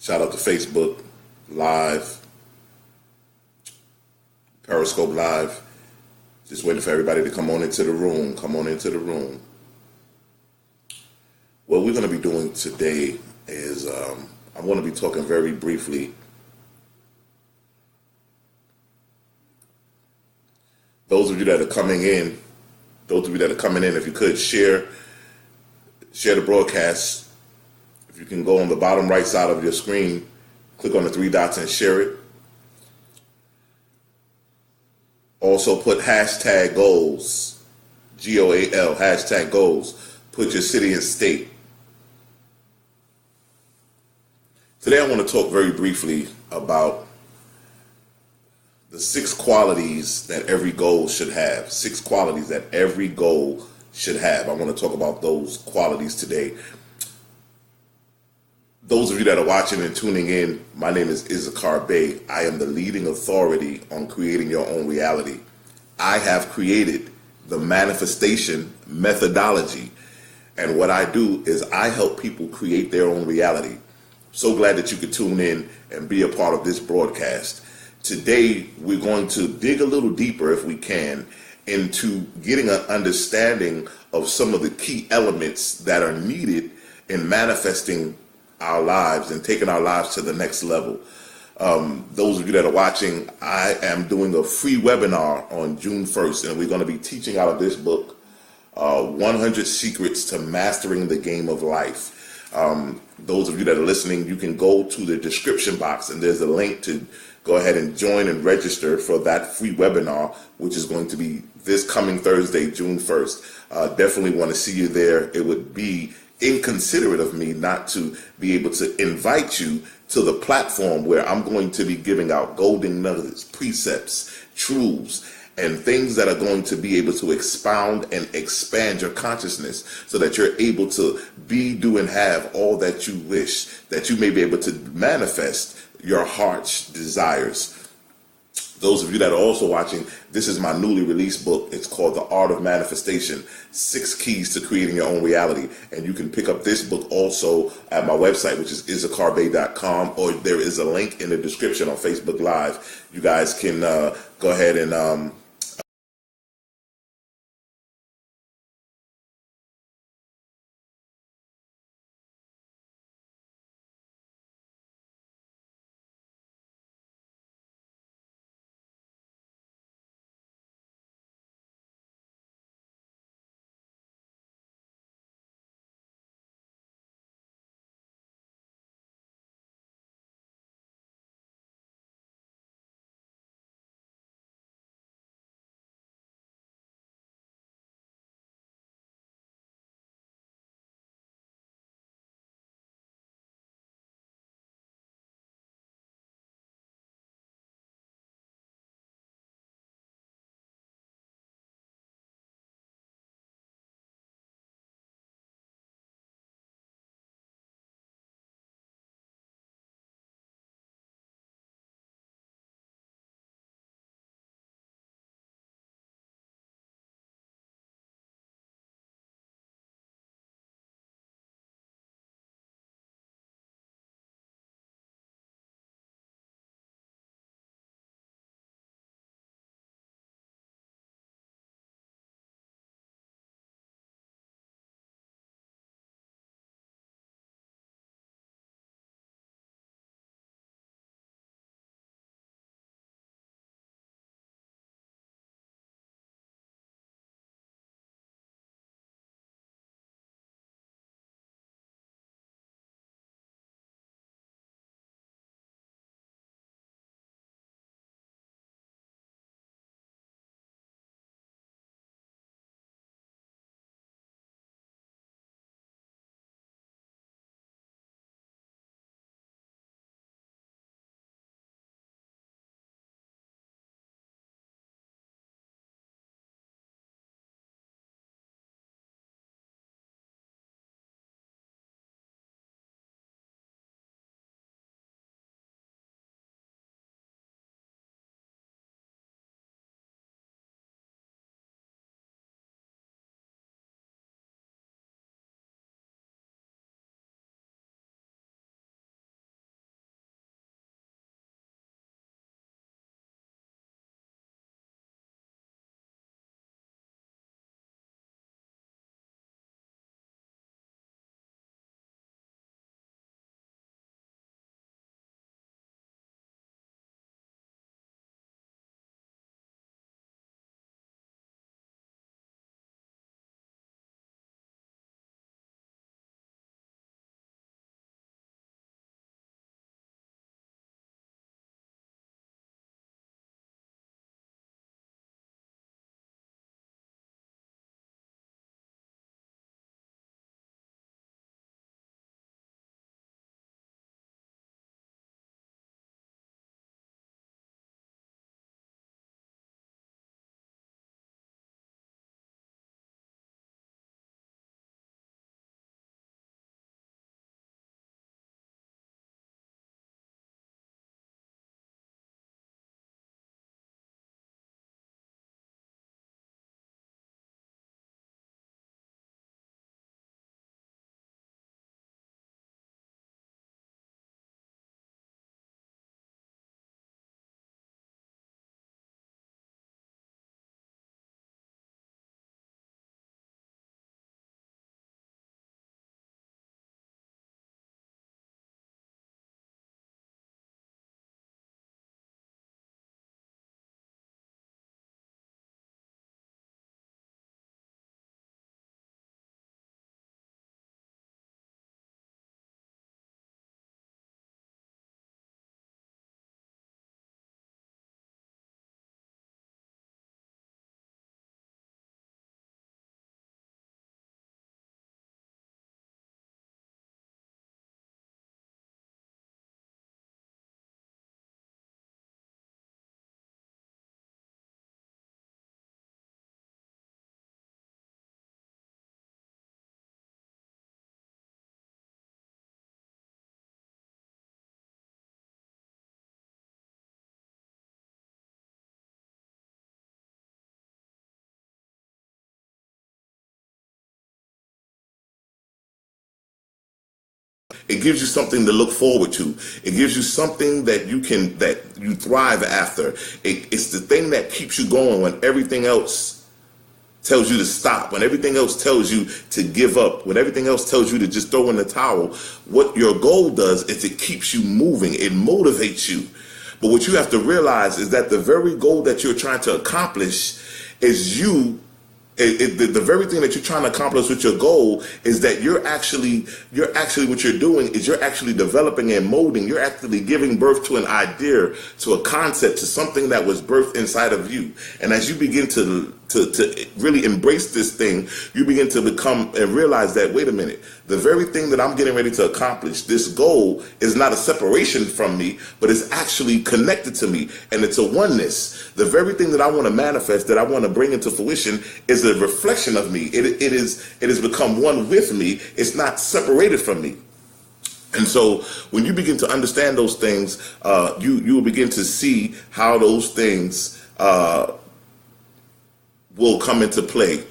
Shout out to Facebook Live, Periscope Live. Just waiting for everybody to come on into the room. Come on into the room. What we're going to be doing today is I'm going to be talking very briefly. Those of you that are coming in, if you could share the broadcast. If you can go on the bottom right side of your screen, click on the three dots and share it. Also put hashtag goals, GOAL, hashtag goals. Put your city and state. Today I want to talk very briefly about the 6 qualities that every goal should have. 6 qualities that every goal should have. I want to talk about those qualities today. Those of you that are watching and tuning in, my name is Issachar Bey. I am the leading authority on creating your own reality. I have created the manifestation methodology. And what I do is I help people create their own reality. So glad that you could tune in and be a part of this broadcast. Today, we're going to dig a little deeper, if we can, into getting an understanding of some of the key elements that are needed in manifesting our lives and taking our lives to the next level. Those of you that are watching, I am doing a free webinar on June 1st, and we're going to be teaching out of this book, 100 Secrets to Mastering the Game of Life. Those of you that are listening, you can go to the description box, and there's a link to go ahead and join and register for that free webinar, which is going to be this coming Thursday, June 1st. Definitely want to see you there. It would be inconsiderate of me not to be able to invite you to the platform where I'm going to be giving out golden nuggets, precepts, truths, and things that are going to be able to expound and expand your consciousness so that you're able to be, do, and have all that you wish, that you may be able to manifest your heart's desires. Those of you that are also watching, this is my newly released book. It's called The Art of Manifestation, 6 Keys to Creating Your Own Reality. And you can pick up this book also at my website, which is IssacharBey.com, or there is a link in the description on Facebook Live. You guys can go ahead and It gives you something to look forward to. It gives you something that you thrive after. It's the thing that keeps you going when everything else tells you to stop, when everything else tells you to give up, when everything else tells you to just throw in the towel. What your goal does is it keeps you moving. It motivates you. But what you have to realize is that the very goal that you're trying to accomplish is you. The very thing that you're trying to accomplish with your goal is that you're actually what you're doing is you're actually developing and molding. You're actually giving birth to an idea, to a concept, to something that was birthed inside of you. And as you begin to really embrace this thing, you begin to become and realize that, wait a minute, the very thing that I'm getting ready to accomplish, this goal is not a separation from me, but it's actually connected to me, and it's a oneness. The very thing that I want to manifest, that I want to bring into fruition, is a reflection of me. It has become one with me. It's not separated from me. And so when you begin to understand those things, you will begin to see how those things will come into play.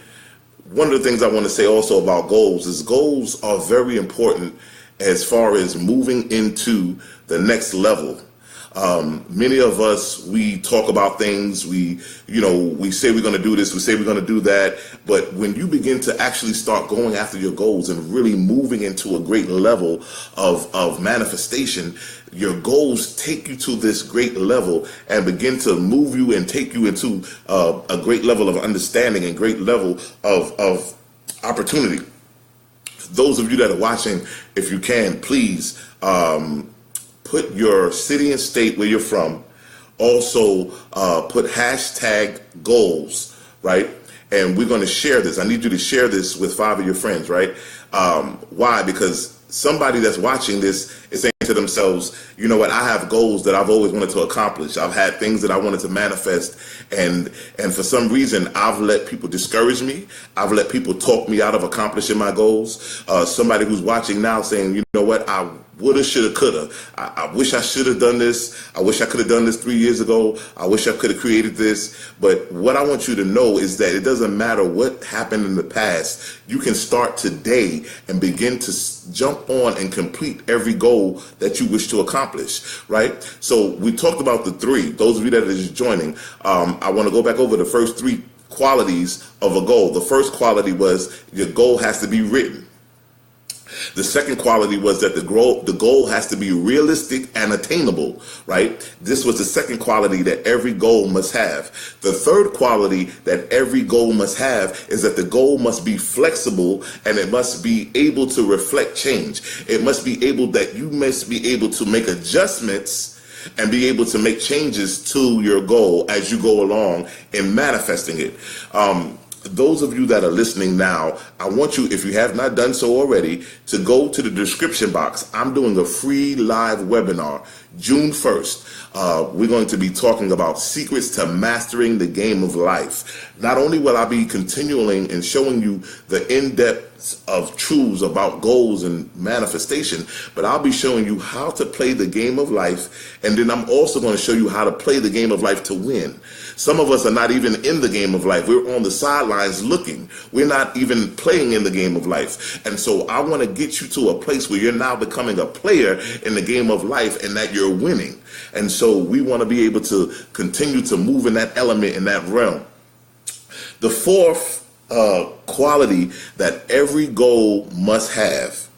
One of the things I want to say also about goals is goals are very important as far as moving into the next level. Many of us, we talk about things, we say we're going to do this, we say we're going to do that. But when you begin to actually start going after your goals and really moving into a great level of manifestation, your goals take you to this great level and begin to move you and take you into a great level of understanding and great level of opportunity. Those of you that are watching, if you can, please put your city and state where you're from. Also, put hashtag goals, right? And we're going to share this. I need you to share this with 5 of your friends, right? Why? Because somebody that's watching this is saying to themselves, you know what, I have goals that I've always wanted to accomplish. I've had things that I wanted to manifest, and for some reason I've let people discourage me. I've let people talk me out of accomplishing my goals. Somebody who's watching now saying, you know what, I woulda, shoulda, coulda. I wish I should have done this. I wish I could have done this 3 years ago. I wish I could have created this. But what I want you to know is that it doesn't matter what happened in the past. You can start today and begin to jump on and complete every goal that you wish to accomplish, right? So we talked about the 3. Those of you that are just joining, I want to go back over the first 3 qualities of a goal. The first quality was your goal has to be written. The second quality was that the goal has to be realistic and attainable, right? This was the second quality that every goal must have. The third quality that every goal must have is that the goal must be flexible and it must be able to reflect change. It must be able that you must be able to make adjustments and be able to make changes to your goal as you go along in manifesting it. Those of you that are listening now, I want you, if you have not done so already, to go to the description box. I'm doing a free live webinar June 1st. We're going to be talking about secrets to mastering the game of life. Not only will I be continuing and showing you the in-depth of truths about goals and manifestation, but I'll be showing you how to play the game of life, and then I'm also going to show you how to play the game of life to win. Some of us are not even in the game of life. We're on the sidelines looking. We're not even playing in the game of life. And so I want to get you to a place where you're now becoming a player in the game of life and that you're winning. And so we want to be able to continue to move in that element, in that realm. The fourth quality that every goal must have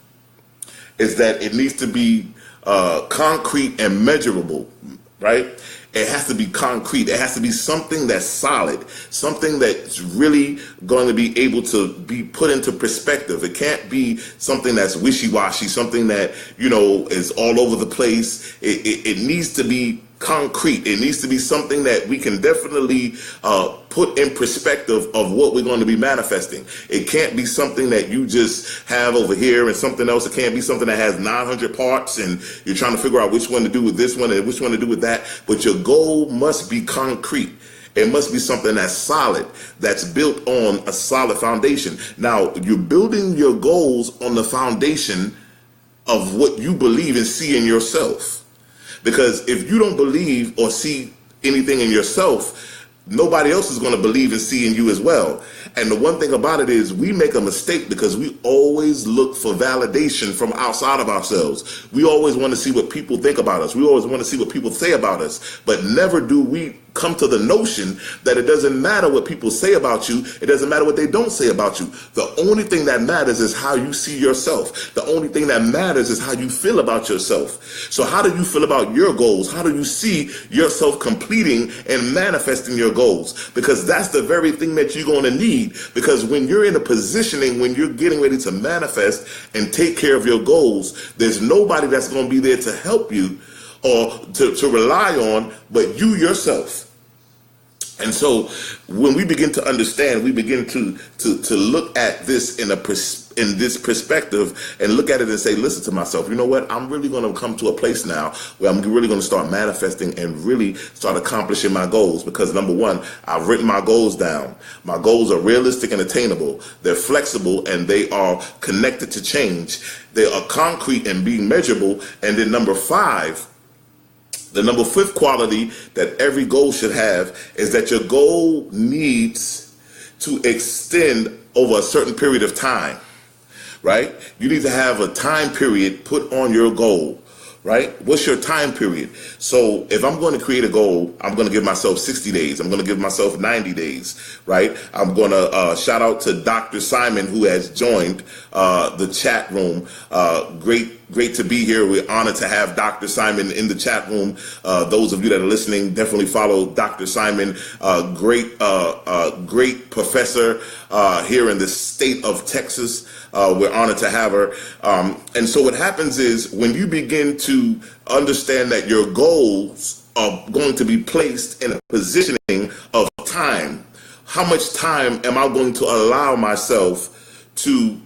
is that it needs to be concrete and measurable, right? It has to be concrete. It has to be something that's solid, something that's really going to be able to be put into perspective. It can't be something that's wishy-washy, something that, is all over the place. It needs to be concrete. It needs to be something that we can definitely put in perspective of what we're going to be manifesting. It can't be something that you just have over here and something else. It can't be something that has 900 parts and you're trying to figure out which one to do with this one and which one to do with that. But your goal must be concrete. It must be something that's solid, that's built on a solid foundation. Now, you're building your goals on the foundation of what you believe and see in yourself. Because if you don't believe or see anything in yourself, nobody else is going to believe and see in you as well. And the one thing about it is we make a mistake because we always look for validation from outside of ourselves. We always want to see what people think about us. We always want to see what people say about us. But never do we come to the notion that it doesn't matter what people say about you. It doesn't matter what they don't say about you. The only thing that matters is how you see yourself. The only thing that matters is how you feel about yourself. So how do you feel about your goals? How do you see yourself completing and manifesting your goals? Because that's the very thing that you're going to need. Because when you're in a positioning, when you're getting ready to manifest and take care of your goals, there's nobody that's going to be there to help you or to rely on but you yourself. And so when we begin to understand, we begin to look at this in this perspective and look at it and say, listen to myself, you know what? I'm really going to come to a place now where I'm really going to start manifesting and really start accomplishing my goals. Because number one, I've written my goals down. My goals are realistic and attainable. They're flexible and they are connected to change. They are concrete and being measurable. And then number five, the number fifth quality that every goal should have is that your goal needs to extend over a certain period of time, right? You need to have a time period put on your goal, right? What's your time period? So if I'm going to create a goal, I'm going to give myself 60 days. I'm going to give myself 90 days, right? I'm going to shout out to Dr. Simon, who has joined the chat room. Great to be here. We're honored to have Dr. Simon in the chat room. Those of you that are listening, definitely follow Dr. Simon. Great professor here in the state of Texas. We're honored to have her. And so what happens is when you begin to understand that your goals are going to be placed in a positioning of time, how much time am I going to allow myself to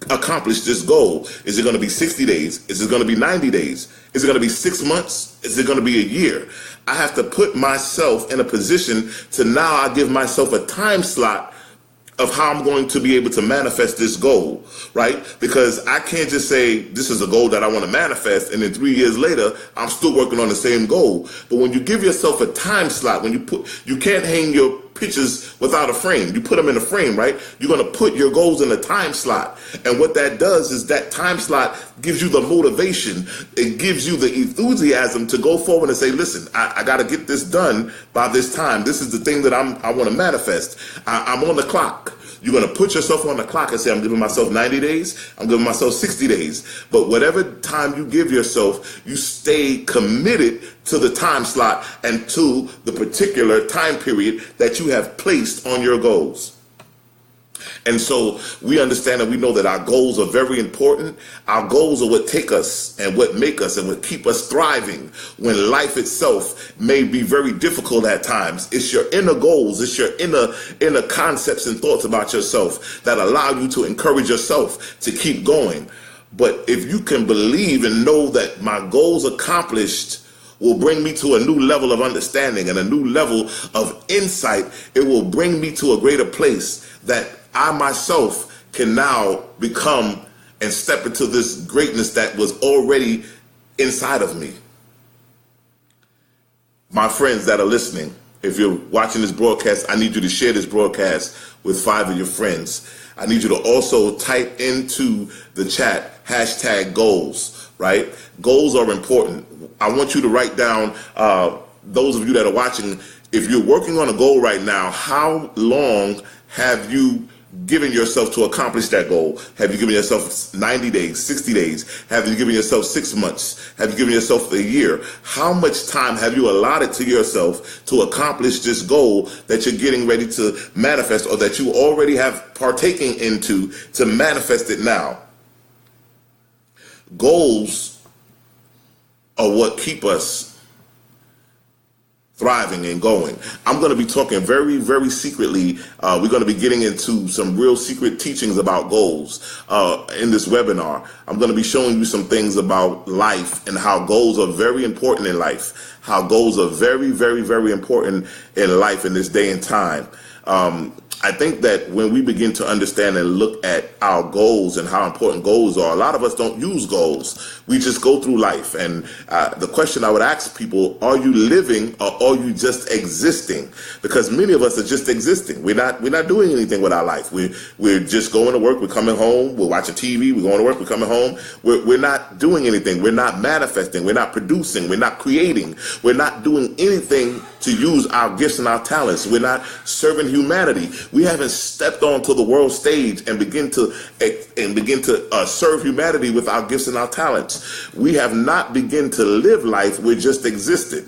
accomplish this goal? Is it going to be 60 days? Is it going to be 90 days? Is it going to be 6 months? Is it going to be a year? I have to put myself in a position to now I give myself a time slot of how I'm going to be able to manifest this goal, right? Because I can't just say this is a goal that I want to manifest and then 3 years later I'm still working on the same goal. But when you give yourself a time slot, when you can't hang your pictures without a frame. You put them in a frame, right? You're going to put your goals in a time slot. And what that does is that time slot gives you the motivation. It gives you the enthusiasm to go forward and say, listen, I got to get this done by this time. This is the thing that I want to manifest. I'm on the clock. You're going to put yourself on the clock and say, I'm giving myself 90 days. I'm giving myself 60 days. But whatever time you give yourself, you stay committed to the time slot and to the particular time period that you have placed on your goals. And so we understand and we know that our goals are very important. Our goals are what take us and what make us and what keep us thriving when life itself may be very difficult at times. It's your inner goals. It's your inner concepts and thoughts about yourself that allow you to encourage yourself to keep going. But if you can believe and know that my goals accomplished will bring me to a new level of understanding and a new level of insight, it will bring me to a greater place that I myself can now become and step into this greatness that was already inside of me. My friends that are listening, if you're watching this broadcast, I need you to share this broadcast with 5 of your friends. I need you to also type into the chat #goals, right? Goals are important. I want you to write down, those of you that are watching, if you're working on a goal right now, how long have you given yourself to accomplish that goal? Have you given yourself 90 days, 60 days? Have you given yourself 6 months? Have you given yourself a year? How much time have you allotted to yourself to accomplish this goal that you're getting ready to manifest or that you already have partaking into to manifest it now? Goals are what keep us thriving and going. I'm going to be talking very, very secretly. We're going to be getting into some real secret teachings about goals in this webinar. I'm going to be showing you some things about life and how goals are very important in life. How goals are very, very, very important in life in this day and time. I think that when we begin to understand and look at our goals and how important goals are, a lot of us don't use goals. We just go through life. And the question I would ask people, are you living or are you just existing? Because many of us are just existing. We're not doing anything with our life. We're just going to work. We're coming home. We're watching TV. We're going to work. We're coming home. We're not doing anything. We're not manifesting. We're not producing. We're not creating. We're not doing anything to use our gifts and our talents. We're not serving humanity. We haven't stepped onto the world stage and begin to serve humanity with our gifts and our talents. We have not begun to live life. We're just existing.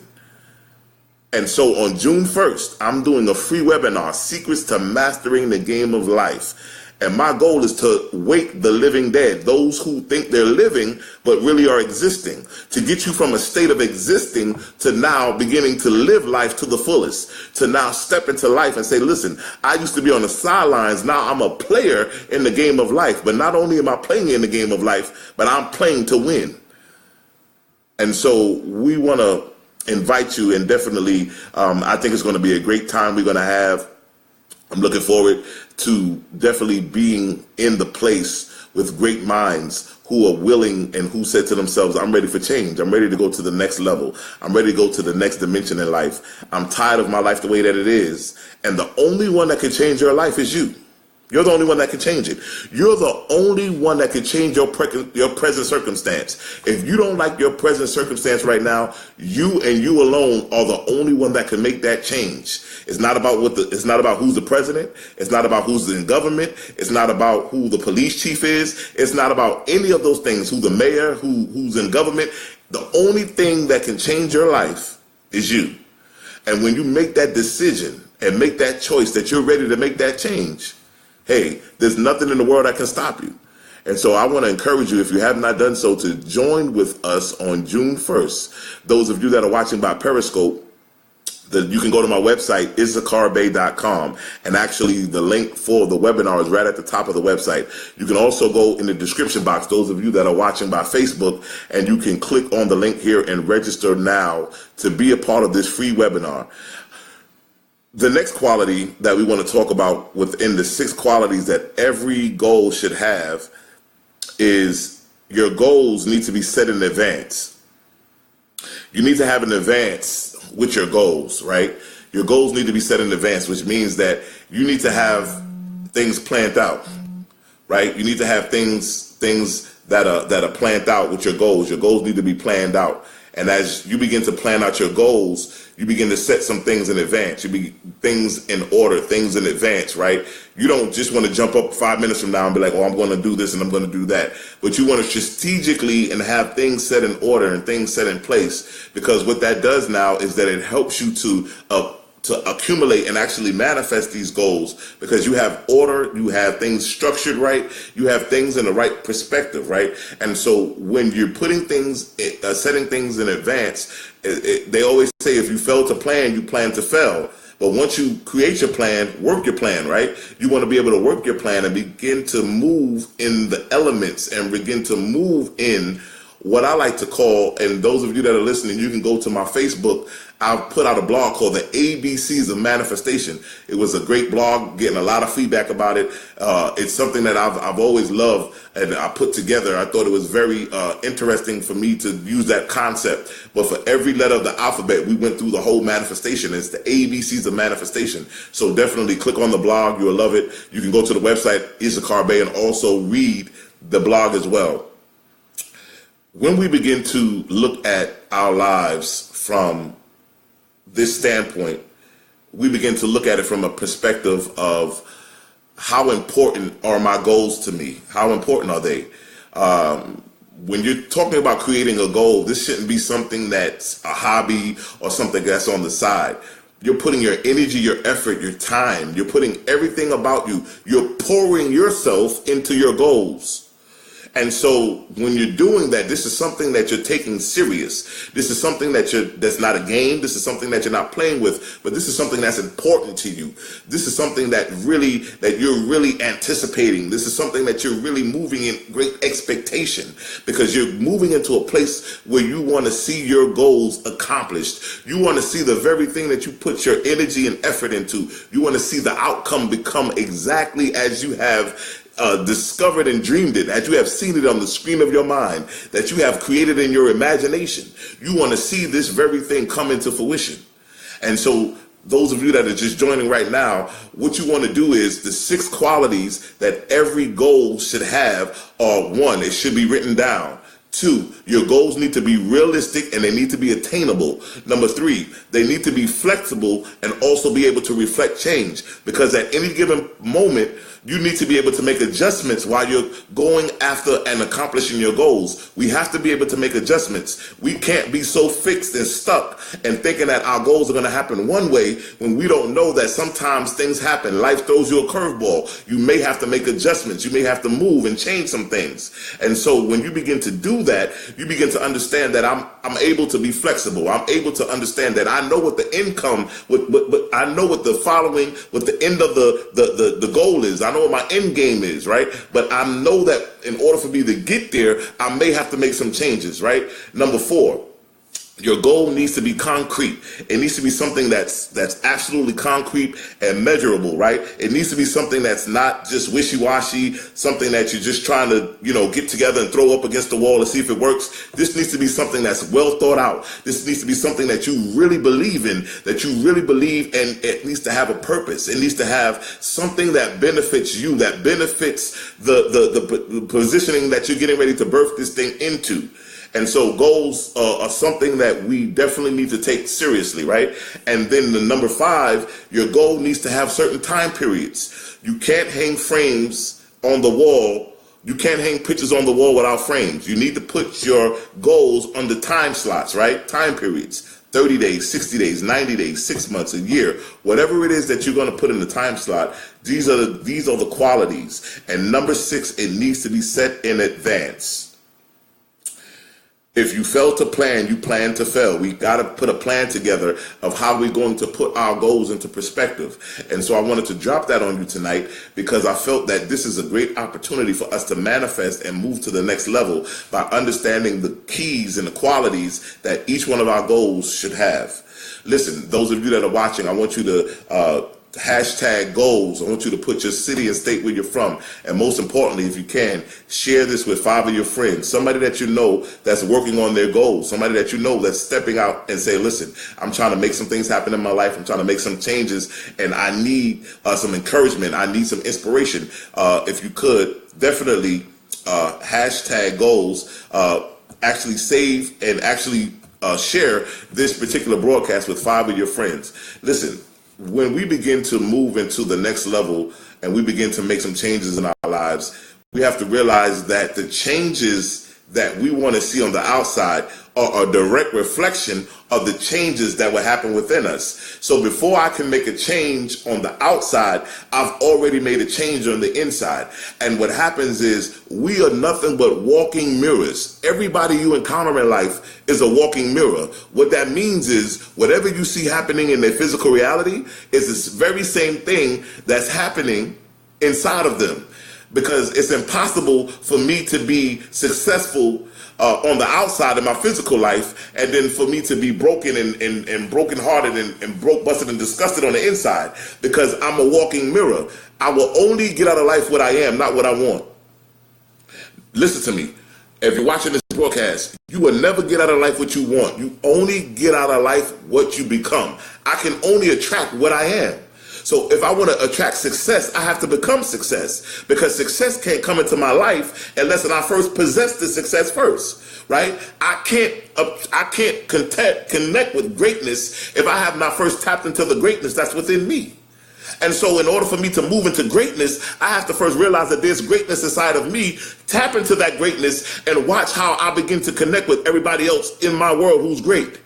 And so on June 1st, I'm doing a free webinar, Secrets to Mastering the Game of Life. And my goal is to wake the living dead, those who think they're living but really are existing, to get you from a state of existing to now beginning to live life to the fullest, to now step into life and say, listen, I used to be on the sidelines. Now I'm a player in the game of life. But not only am I playing in the game of life, but I'm playing to win. And so we want to invite you, and definitely I think it's going to be a great time we're going to have. I'm looking forward to definitely being in the place with great minds who are willing and who said to themselves, I'm ready for change. I'm ready to go to the next level. I'm ready to go to the next dimension in life. I'm tired of my life the way that it is. And the only one that can change your life is you. You're the only one that can change it. You're the only one that can change your present circumstance. If you don't like your present circumstance right now, you and you alone are the only one that can make that change. It's not about it's not about who's the president. It's not about who's in government. It's not about who the police chief is. It's not about any of those things, who the mayor, who's in government. The only thing that can change your life is you. And when you make that decision and make that choice that you're ready to make that change, hey, there's nothing in the world that can stop you. And so I want to encourage you, if you have not done so, to join with us on June 1st. Those of you that are watching by Periscope, you can go to my website, IssacharBey.com, and actually the link for the webinar is right at the top of the website. You can also go in the description box, those of you that are watching by Facebook, and you can click on the link here and register now to be a part of this free webinar. The next quality that we want to talk about within the 6 qualities that every goal should have is your goals need to be set in advance. You need to have an advance with your goals, right? Your goals need to be set in advance, which means that you need to have things planned out, right? You need to have things that are planned out with your goals. Your goals need to be planned out. And as you begin to plan out your goals, you begin to set some things in advance. You be things in order, things in advance, right? You don't just want to jump up 5 minutes from now and be like, oh, I'm going to do this and I'm going to do that. But you want to strategically and have things set in order and things set in place, because what that does now is that it helps you to accumulate and actually manifest these goals, because you have order, you have things structured right, you have things in the right perspective, right? And so when you're putting things, setting things in advance, they always say if you fail to plan, you plan to fail. But once you create your plan, work your plan, right? You want to be able to work your plan and begin to move in the elements and begin to move in what I like to call, and those of you that are listening, you can go to my Facebook. I've put out a blog called the ABCs of Manifestation. It was a great blog, getting a lot of feedback about it. It's something that I've always loved, and I put together. I thought it was very interesting for me to use that concept. But for every letter of the alphabet, we went through the whole manifestation. It's the ABCs of Manifestation. So definitely click on the blog. You'll love it. You can go to the website, Issachar Bey, and also read the blog as well. When we begin to look at our lives from this standpoint, we begin to look at it from a perspective of how important are my goals to me? How important are they? When you're talking about creating a goal, this shouldn't be something that's a hobby or something that's on the side. You're putting your energy, your effort, your time, you're putting everything about you. You're pouring yourself into your goals. And so when you're doing that, this is something that you're taking serious. This is something that's not a game. This is something that you're not playing with, but this is something that's important to you. This is something that you're really anticipating. This is something that you're really moving in great expectation, because you're moving into a place where you want to see your goals accomplished. You want to see the very thing that you put your energy and effort into. You want to see the outcome become exactly as you have discovered and dreamed it, as you have seen it on the screen of your mind, that you have created in your imagination. You want to see this very thing come into fruition. And so those of you that are just joining right now, what you want to do is the 6 qualities that every goal should have are: 1, it should be written down. 2, your goals need to be realistic and they need to be attainable. Number 3, they need to be flexible and also be able to reflect change, because at any given moment, you need to be able to make adjustments while you're going after and accomplishing your goals. We have to be able to make adjustments. We can't be so fixed and stuck and thinking that our goals are going to happen one way when we don't know that sometimes things happen. Life throws you a curveball. You may have to make adjustments. You may have to move and change some things. And so when you begin to do that, you begin to understand that I'm able to be flexible. I'm able to understand that I know what the income, I know what the end of the goal is. I know what my end game is, right? But I know that in order for me to get there, I may have to make some changes, right? Number 4, your goal needs to be concrete. It needs to be something that's absolutely concrete and measurable, right? It needs to be something that's not just wishy-washy, something that you're just trying to, get together and throw up against the wall and see if it works. This needs to be something that's well thought out. This needs to be something that you really believe in, and it needs to have a purpose. It needs to have something that benefits you, that benefits the positioning that you're getting ready to birth this thing into. And so goals are something that we definitely need to take seriously, right? And then the number 5, your goal needs to have certain time periods. You can't hang frames on the wall. You can't hang pictures on the wall without frames. You need to put your goals under time slots, right? Time periods. 30 days, 60 days, 90 days, 6 months, a year, whatever it is that you're going to put in the time slot, these are the qualities. And number 6, it needs to be set in advance. If you fail to plan, you plan to fail. We got to put a plan together of how we're going to put our goals into perspective. And so I wanted to drop that on you tonight, because I felt that this is a great opportunity for us to manifest and move to the next level by understanding the keys and the qualities that each one of our goals should have. Listen, those of you that are watching, I want you to hashtag goals. I want you to put your city and state where you're from. And most importantly, if you can, share this with 5 of your friends, somebody that you know that's working on their goals, somebody that you know that's stepping out and say, listen, I'm trying to make some things happen in my life. I'm trying to make some changes, and I need some encouragement. I need some inspiration. If you could, definitely hashtag goals, actually save and actually share this particular broadcast with 5 of your friends. Listen, when we begin to move into the next level and we begin to make some changes in our lives, we have to realize that the changes that we want to see on the outside are a direct reflection of the changes that will happen within us. So before I can make a change on the outside, I've already made a change on the inside. And what happens is we are nothing but walking mirrors. Everybody you encounter in life is a walking mirror. What that means is whatever you see happening in their physical reality is this very same thing that's happening inside of them. Because it's impossible for me to be successful on the outside of my physical life, and then for me to be broken and brokenhearted and broke, busted, and disgusted on the inside, because I'm a walking mirror. I will only get out of life what I am, not what I want. Listen to me. If you're watching this broadcast, you will never get out of life what you want. You only get out of life what you become. I can only attract what I am. So if I want to attract success, I have to become success, because success can't come into my life unless I first possess the success first, right? I can't connect with greatness if I have not first tapped into the greatness that's within me. And so in order for me to move into greatness, I have to first realize that there's greatness inside of me, tap into that greatness, and watch how I begin to connect with everybody else in my world who's great.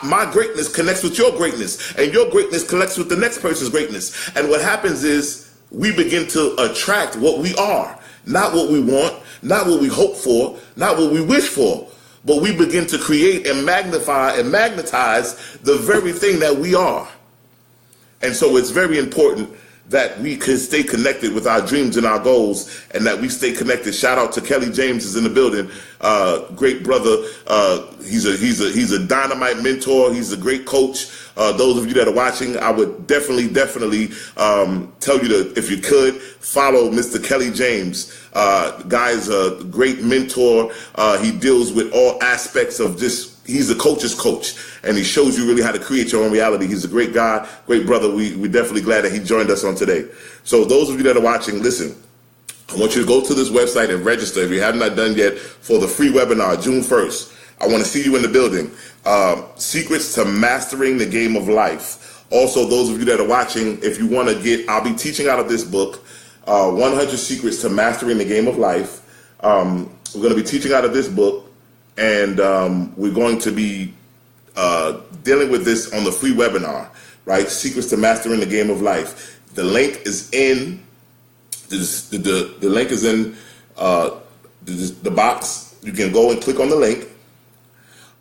My greatness connects with your greatness, and your greatness connects with the next person's greatness. And what happens is we begin to attract what we are, not what we want, not what we hope for, not what we wish for, but we begin to create and magnify and magnetize the very thing that we are. And so it's very important that we can stay connected with our dreams and our goals, and that we stay connected. Shout out to Kelly James is in the building. Great brother. He's a dynamite mentor. He's a great coach. Those of you that are watching, I would definitely tell you to, if you could, follow Mr. Kelly James. Guy is a great mentor. He deals with all aspects of this. He's a coach's coach, and he shows you really how to create your own reality. He's a great guy, great brother. We're definitely glad that he joined us on today. So those of you that are watching, listen, I want you to go to this website and register if you have not done yet for the free webinar, June 1st. I want to see you in the building. Secrets to Mastering the Game of Life. Also, those of you that are watching, if you want to get, I'll be teaching out of this book, 100 Secrets to Mastering the Game of Life. We're going to be teaching out of this book. And we're going to be dealing with this on the free webinar, right? Secrets to Mastering the Game of Life. The link is in the link is in the box. You can go and click on the link,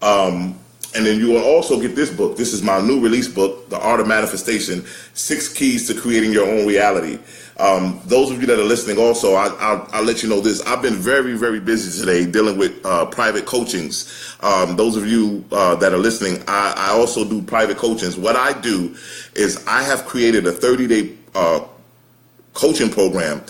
and then you will also get this book. This is my new release book, The Art of Manifestation: 6 Keys to Creating Your Own Reality. Those of you that are listening also, I'll let you know this. I've been very, very busy today dealing with private coachings. Those of you that are listening, I also do private coachings. What I do is I have created a 30-day coaching program.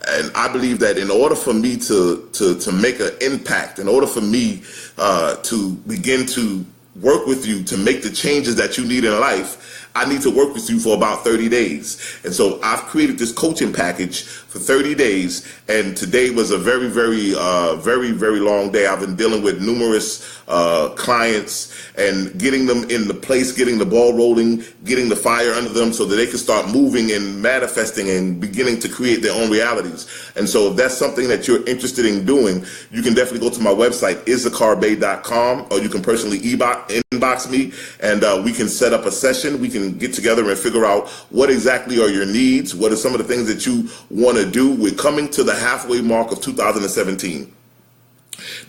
And I believe that in order for me to make an impact, in order for me to begin to work with you to make the changes that you need in life, I need to work with you for about 30 days. And so I've created this coaching package for 30 days. And today was a very, very long day. I've been dealing with numerous clients and getting them in the place, getting the ball rolling, getting the fire under them so that they can start moving and manifesting and beginning to create their own realities. And so if that's something that you're interested in doing, you can definitely go to my website, IssacharBey.com, or you can personally inbox me, and we can set up a session. We can get together and figure out what exactly are your needs, what are some of the things that you want to do. We're coming to the halfway mark of 2017.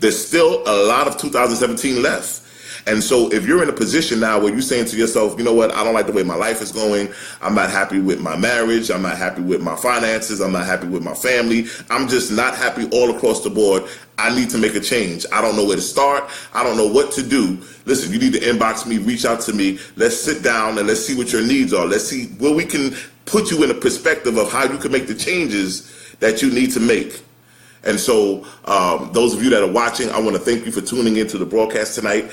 There's still a lot of 2017 left. And so if you're in a position now where you're saying to yourself, you know what, I don't like the way my life is going. I'm not happy with my marriage. I'm not happy with my finances. I'm not happy with my family. I'm just not happy all across the board. I need to make a change. I don't know where to start. I don't know what to do. Listen, you need to inbox me, reach out to me. Let's sit down and let's see what your needs are. Let's see where we can put you in a perspective of how you can make the changes that you need to make. And so those of you that are watching, I want to thank you for tuning into the broadcast tonight.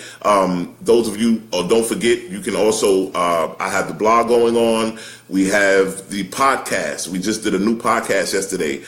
Those of you, don't forget, you can also, I have the blog going on. We have the podcast. We just did a new podcast yesterday.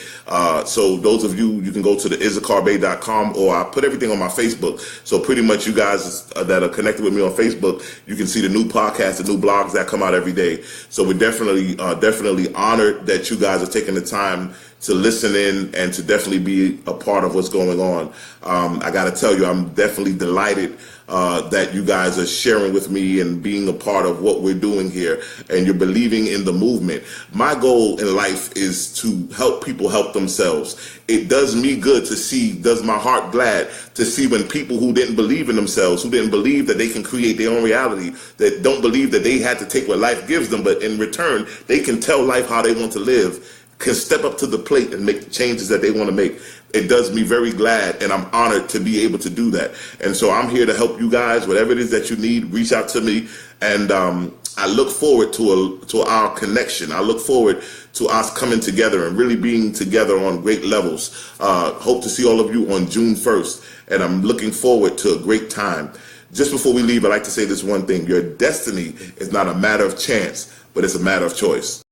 So those of you, you can go to the IssacharBey.com, or I put everything on my Facebook. So pretty much you guys that are connected with me on Facebook, you can see the new podcast, the new blogs that come out every day. So we're definitely honored that you guys are taking the time to listen in and to definitely be a part of what's going on. I got to tell you, I'm definitely delighted that you guys are sharing with me and being a part of what we're doing here, and you're believing in the movement. My goal in life is to help people help themselves. It does me good to see, does my heart glad to see when people who didn't believe in themselves, who didn't believe that they can create their own reality, that don't believe that they had to take what life gives them, but in return, they can tell life how they want to live, can step up to the plate and make the changes that they want to make. It does me very glad, and I'm honored to be able to do that. And so I'm here to help you guys. Whatever it is that you need, reach out to me. And I look forward to our connection. I look forward to us coming together and really being together on great levels. Hope to see all of you on June 1st, and I'm looking forward to a great time. Just before we leave, I'd like to say this one thing. Your destiny is not a matter of chance, but it's a matter of choice.